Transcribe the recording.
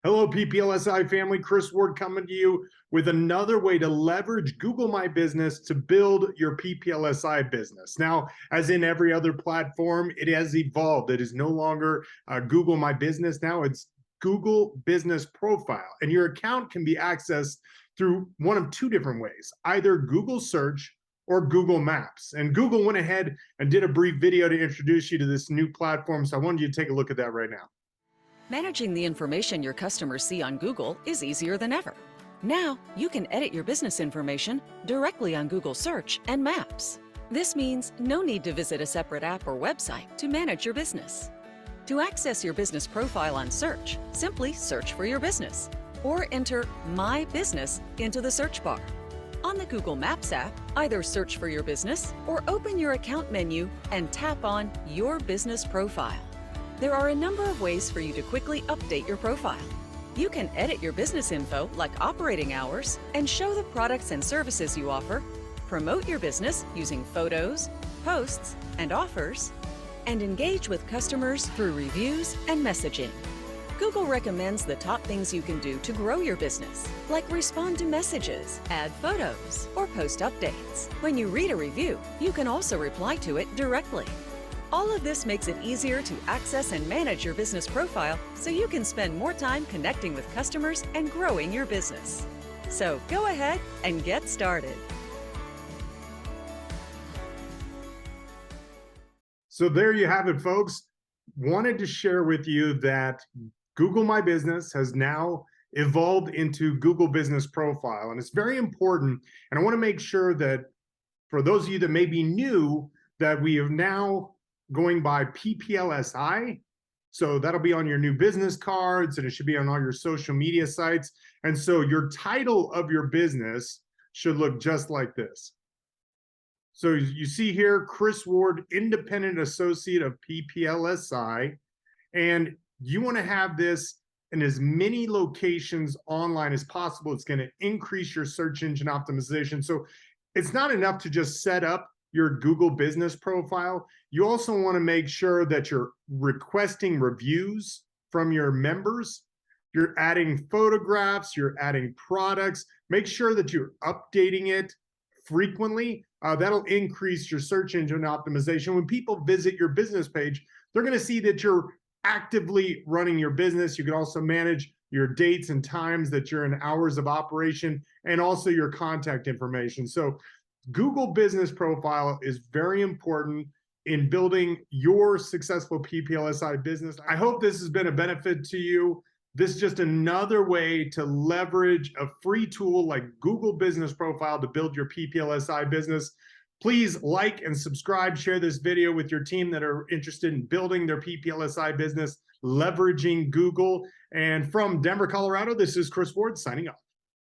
Hello, pplsi family. Chris Ward coming to you with another way to leverage Google My Business to build your pplsi business. Now, as in every other platform, it has evolved. It is no longer Google My Business. Now it's Google Business Profile, and your account can be accessed through one of two different ways, either Google Search or Google Maps. And Google went ahead and did a brief video to introduce you to this new platform, so I wanted you to take a look at that right now. Managing the information your customers see on Google is easier than ever. Now, you can edit your business information directly on Google Search and Maps. This means no need to visit a separate app or website to manage your business. To access your business profile on Search, simply search for your business or enter My Business into the search bar. On the Google Maps app, either search for your business or open your account menu and tap on Your Business Profile. There are a number of ways for you to quickly update your profile. You can edit your business info like operating hours and show the products and services you offer, promote your business using photos, posts, and offers, and engage with customers through reviews and messaging. Google recommends the top things you can do to grow your business, like respond to messages, add photos, or post updates. When you read a review, you can also reply to it directly. All of this makes it easier to access and manage your business profile so you can spend more time connecting with customers and growing your business. So go ahead and get started. So there you have it, folks. Wanted to share with you that Google My Business has now evolved into Google Business Profile, and it's very important. And I want to make sure that for those of you that may be new, that we are now going by pplsi. So that'll be on your new business cards, and it should be on all your social media sites. And so your title of your business should look just like this. So you see here, Chris Ward, Independent Associate of pplsi, and you want to have this in as many locations online as possible. It's going to increase your search engine optimization. So it's not enough to just set up your Google Business Profile. You also want to make sure that you're requesting reviews from your members. You're adding photographs, you're adding products. Make sure that you're updating it frequently. That'll increase your search engine optimization. When people visit your business page, they're going to see that you're actively running your business. You can also manage your dates and times that you're in hours of operation, and also your contact information. So Google Business Profile is very important in building your successful pplsi business. I hope this has been a benefit to you. This is just another way to leverage a free tool like Google Business Profile to build your pplsi business. Please like and subscribe, share this video with your team that are interested in building their pplsi business, leveraging Google. And from Denver, Colorado, this is Chris Ward signing off.